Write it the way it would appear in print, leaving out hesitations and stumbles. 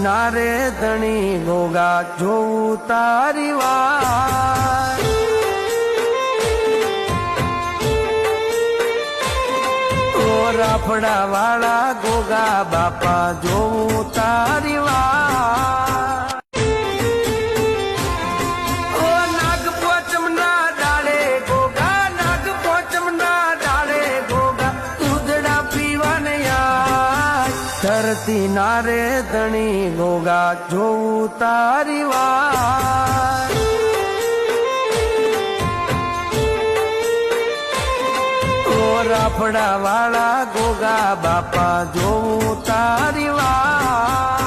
ના રે ધણી ગોગા જોઉં તારી વાત રાફડા વાળા ગોગા બાપા જોઉં તારી વાત ઓ નાગ પોચમના ડાળે ગોગા નાગ પોચમના ડાળે ગોગા દૂધડા પીવાને આય ધરતી ના રે ધણી ગોગા જોઉં તારી વાત રાફડા વાળા ગોગા બાપા જોઉં તારી વાત